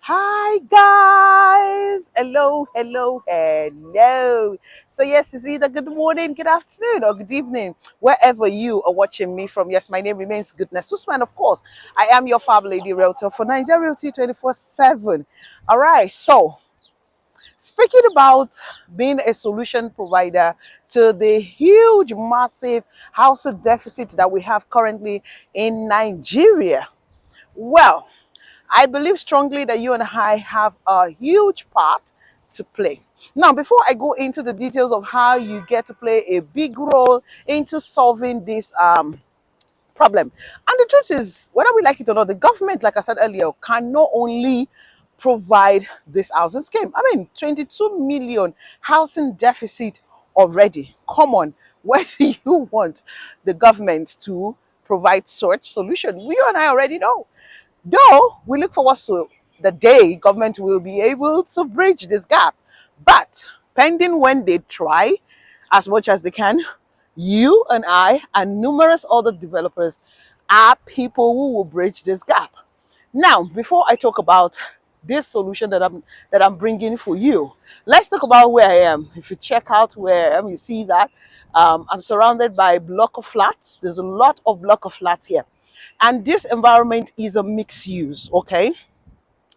Hi guys, hello. So yes, it's either good morning, good afternoon, or good evening, wherever you are watching me from. Yes, my name remains Goodness Usman, of course. I am your Fab Lady Realtor for Nigeria Realty 24/7. All right, so speaking about being a solution provider to the huge, massive housing deficit that we have currently in Nigeria. Well, I believe strongly that you and I have a huge part to play. Now, before I go into the details of how you get to play a big role into solving this problem, and the truth is, whether we like it or not, the government, like I said earlier, can not only provide this housing scheme. I mean, 22 million housing deficit already. Come on, where do you want the government to provide such solution? We and I already know. Though we look forward to the day government will be able to bridge this gap. But pending when they try as much as they can, you and I and numerous other developers are people who will bridge this gap. Now, before I talk about this solution that I'm bringing for you, let's talk about where I am. If you check out where I am, you see that I'm surrounded by a block of flats. There's a lot of block of flats here, and this environment is a mixed use. Okay,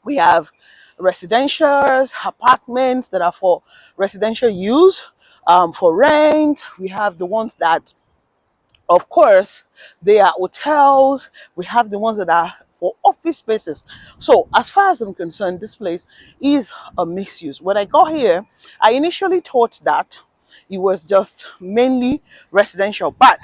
we have residentials, apartments that are for residential use, for rent. We have the ones that, of course, they are hotels. We have the ones that are for office spaces. So as far as I'm concerned, this place is a mixed use. When I got here, I initially thought that it was just mainly residential, but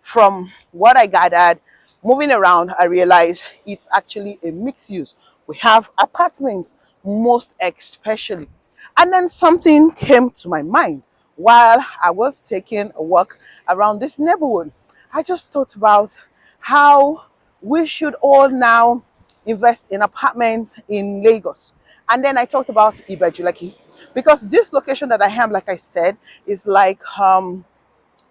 from what I gathered, moving around, I realized it's actually a mixed use. We have apartments, most especially. And then something came to my mind while I was taking a walk around this neighborhood. I just thought about how we should all now invest in apartments in Lagos. And then I talked about Ibeju Lekki, because this location that I am, like I said, is like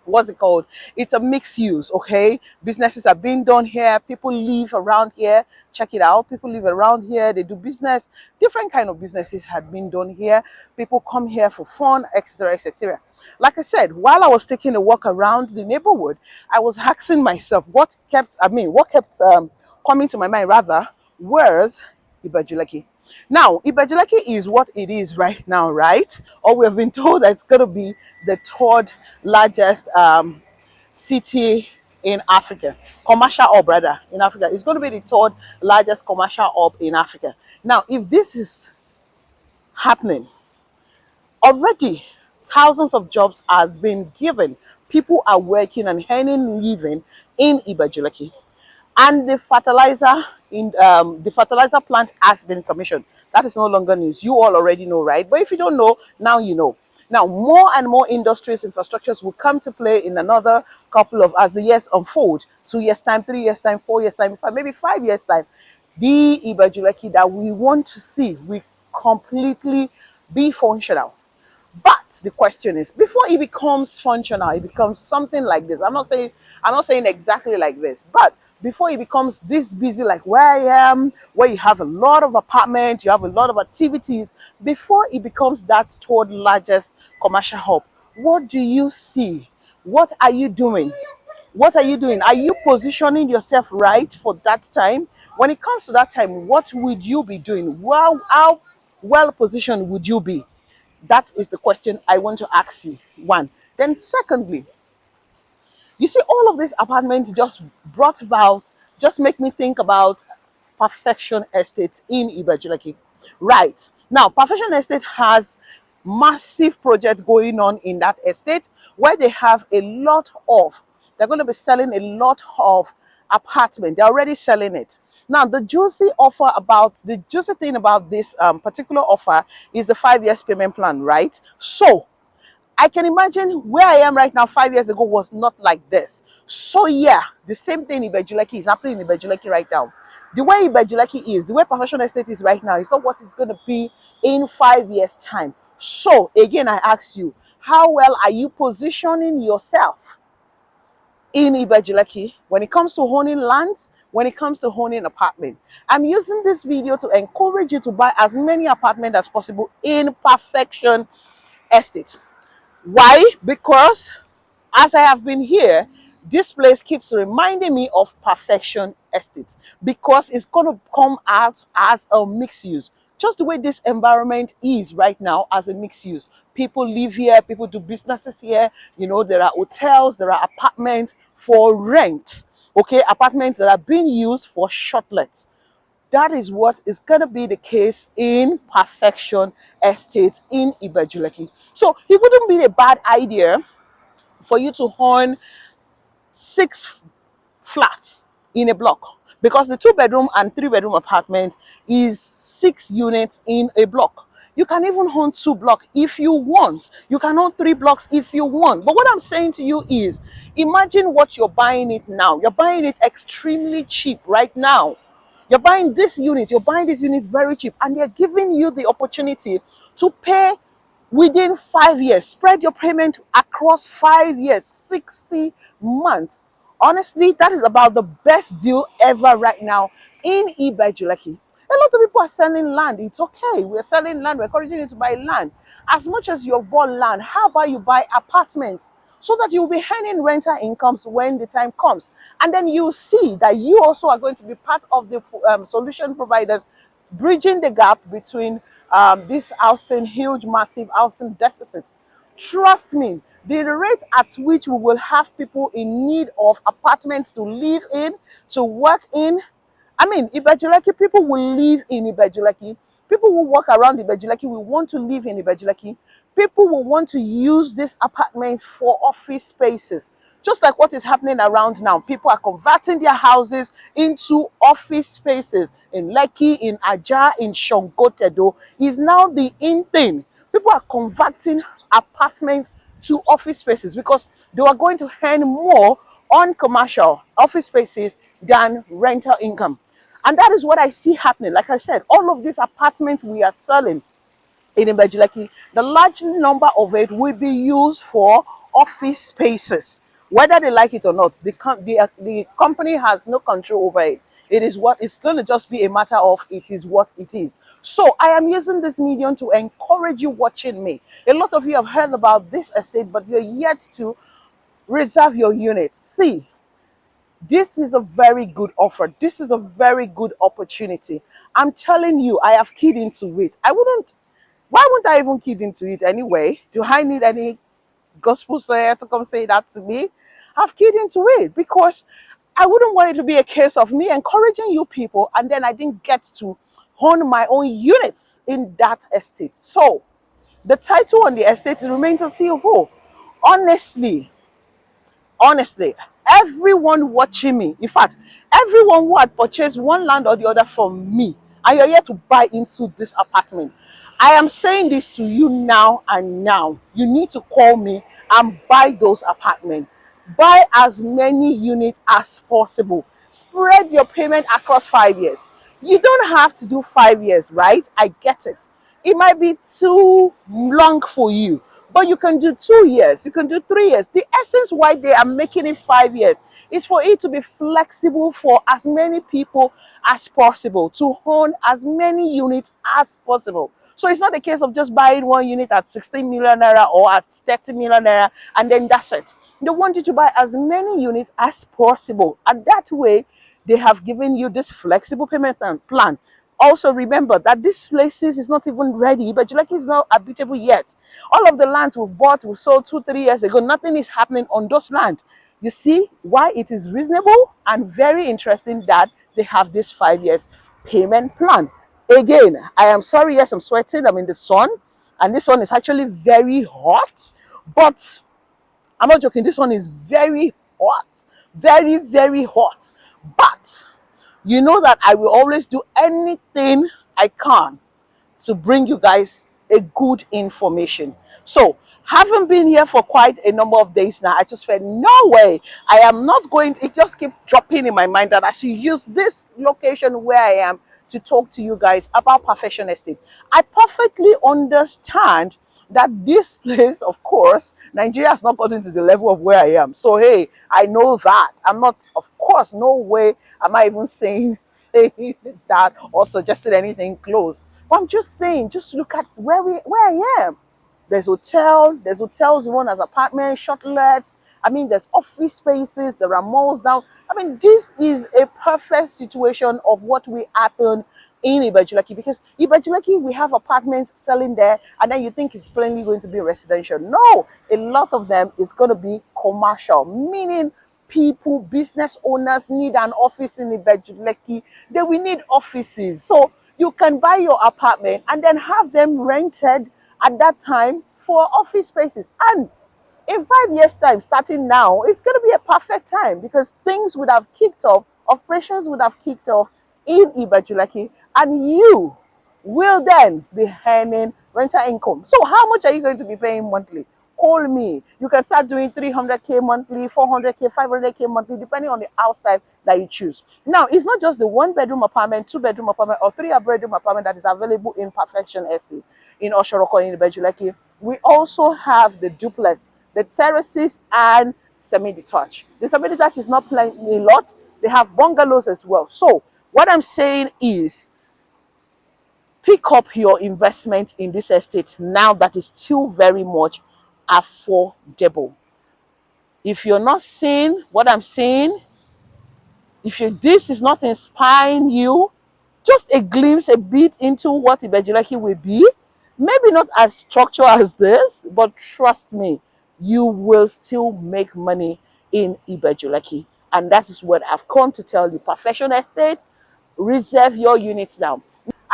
what's it called? It's a mixed use, okay? Businesses are being done here. People live around here. Check it out. People live around here. They do business. Different kind of businesses had been done here. People come here for fun, etc., etc. Like I said, while I was taking a walk around the neighborhood, I was asking myself what kept coming to my mind rather was Ibeju Lekki. Now, Ibeju Lekki is what it is right now, right? Or we have been told that it's going to be the third largest city in Africa, commercial hub rather, in Africa. It's going to be the third largest commercial hub in Africa. Now, if this is happening, already thousands of jobs have been given. People are working and earning living in Ibeju Lekki, and the fertilizer plant has been commissioned. That is no longer news. You all already know, right? But if you don't know, now you know. Now, more and more industries, infrastructures will come to play in another couple of, as the years unfold, 2 years time, 3 years time, 4 years time, maybe 5 years time. The Ibeju Lekki that we want to see will completely be functional. But the question is, before it becomes functional, it becomes something like this. I'm not saying exactly like this, but before it becomes this busy like where I am, where you have a lot of apartments, you have a lot of activities, before it becomes that third largest commercial hub, what do you see? What are you doing? What are you doing? Are you positioning yourself right for that time? When it comes to that time, what would you be doing? Well, how well positioned would you be? That is the question I want to ask you. One. Then, secondly, you see, all of these apartments just make me think about Perfection Estate in Ibeju Lekki. Right. Now, Perfection Estate has massive project going on in that estate where they're going to be selling a lot of apartment. They're already selling it. Now, the juicy thing about this particular offer is the 5 years payment plan, right? So I can imagine where I am right now 5 years ago was not like this. So yeah, the same thing in Ibeju Lekki is happening in Ibeju Lekki right now. The way Ibeju Lekki is, the way Perfection Estate is right now, is not what it's going to be in 5 years' time. So again, I ask you, how well are you positioning yourself in Ibeju Lekki, when it comes to owning lands, when it comes to owning apartment. I'm using this video to encourage you to buy as many apartments as possible in Perfection Estate. Why? Because as I have been here, this place keeps reminding me of Perfection Estate because it's going to come out as a mixed use. Just the way this environment is right now as a mixed use. People live here, people do businesses here. You know, there are hotels, there are apartments for rent. Okay, apartments that are being used for shortlets. That is what is going to be the case in Perfection Estate in Ibeju Lekki. So it wouldn't be a bad idea for you to own 6 flats in a block, because the 2-bedroom and 3-bedroom apartment is 6 units in a block. You can even own 2 blocks if you want. You can own 3 blocks if you want. But what I'm saying to you is, imagine what you're buying it now. You're buying it extremely cheap right now. You're buying this unit, very cheap, and they're giving you the opportunity to pay within 5 years. Spread your payment across 5 years, 60 months. Honestly, that is about the best deal ever right now in Ibeju Lekki. A lot of people are selling land. It's okay. We're selling land. We're encouraging you to buy land. As much as you've bought land, how about you buy apartments so that you'll be earning rental incomes when the time comes? And then you see that you also are going to be part of the solution providers bridging the gap between this housing, huge, massive housing deficit. Trust me, the rate at which we will have people in need of apartments to live in, to work in. I mean, Ibeju Lekki, people will live in Ibeju Lekki. People who walk around Ibeju Lekki will want to live in Ibeju Lekki. People will want to use these apartments for office spaces. Just like what is happening around now. People are converting their houses into office spaces. In Lekki, in Aja, in Shongotedo is now the in thing. People are converting apartments to office spaces because they are going to earn more on commercial office spaces than rental income. And that is what I see happening. Like I said, all of these apartments we are selling in Ibeju Lekki, the large number of it will be used for office spaces, whether they like it or not. The company has no control over it. It is what it's going to just be a matter of it is what it is. So I am using this medium to encourage you watching me. A lot of you have heard about this estate, but you're yet to reserve your units. See, this is a very good offer. This is a very good opportunity. I'm telling you, I have keyed into it. Why wouldn't I even key into it anyway? Do I need any gospel slayer to come say that to me? I've keyed into it because I wouldn't want it to be a case of me encouraging you people and then I didn't get to own my own units in that estate. So the title on the estate remains a CFO. Honestly, everyone watching me, in fact, everyone who had purchased one land or the other from me, and you're here to buy into this apartment, I am saying this to you now and now. You need to call me and buy those apartments. Buy as many units as possible. Spread your payment across 5 years. You don't have to do 5 years, right? I get it. It might be too long for you, but you can do 2 years, you can do 3 years. The essence why they are making it 5 years is for it to be flexible for as many people as possible, to own as many units as possible. So it's not a case of just buying one unit at 16 million naira or at 30 million naira and then that's it. They want you to buy as many units as possible, and that way they have given you this flexible payment plan. Also remember that this places is not even ready, but Lekki is not habitable yet. All of the lands we've bought, we sold 2-3 years ago, nothing is happening on those lands. You see why it is reasonable and very interesting that they have this 5 years payment plan. Again, I am sorry, yes, I'm sweating, I'm in the sun, and this one is actually very hot, but I'm not joking, this one is very hot, very, very hot. But you know that I will always do anything I can to bring you guys a good information. So, having been here for quite a number of days now, I just felt no way. I am not going to, it just keep dropping in my mind that I should use this location where I am to talk to you guys about Perfection Estate. I perfectly understand that this place, of course, Nigeria has not gotten to the level of where I am. So hey, I know that. I'm not, of course, no way am I even saying that or suggesting anything close. But I'm just saying, just look at where I am. There's hotels run as apartments, shuttlettes. I mean, there's office spaces, there are malls down. I mean, this is a perfect situation of what will happen in Ibeju Lekki, because Ibeju Lekki, we have apartments selling there, and then you think it's plainly going to be residential. No, a lot of them is going to be commercial, meaning people, business owners need an office in Ibeju Lekki. They will need offices. So you can buy your apartment and then have them rented at that time for office spaces. And in 5 years' time, starting now, it's going to be a perfect time because things would have kicked off, operations would have kicked off in Ibeju Lekki, and you will then be earning rental income. So how much are you going to be paying monthly? Call me. You can start doing 300K monthly, 400K, 500K monthly, depending on the house type that you choose. Now, it's not just the one-bedroom apartment, two-bedroom apartment, or three-bedroom apartment that is available in Perfection Estate in Oshoroko in Ibeju Lekki. We also have the duplex, the terraces, and semi-detached. The semi-detached is not playing a lot. They have bungalows as well. So what I'm saying is, pick up your investment in this estate now that is still very much affordable. If you're not seeing what I'm saying, if this is not inspiring you, just a glimpse, a bit into what Ibeju Lekki will be, maybe not as structured as this, but trust me, you will still make money in Ibeju Lekki. And that is what I've come to tell you. Perfection Estate, reserve your units now.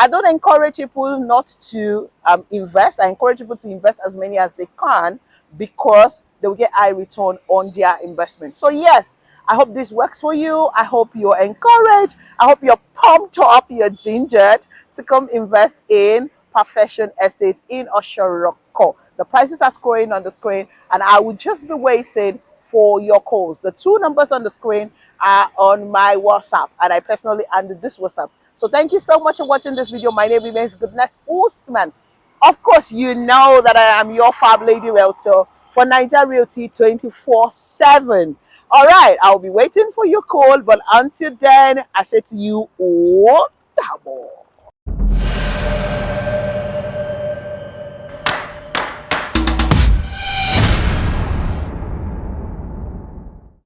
I don't encourage people not to invest. I encourage people to invest as many as they can because they will get high return on their investment. So yes, I hope this works for you. I hope you're encouraged. I hope you're pumped up, you're gingered to come invest in Perfection Estate in Oshoroko. The prices are scrolling on the screen, and I will just be waiting for your calls. The two numbers on the screen are on my WhatsApp, and I personally handle this WhatsApp. So thank you so much for watching this video. My name remains Goodness Usman. Of course, you know that I am your Fab Lady Realtor for Nigeria Realty 24/7. All right, I'll be waiting for your call. But until then, I say to you, oh, double.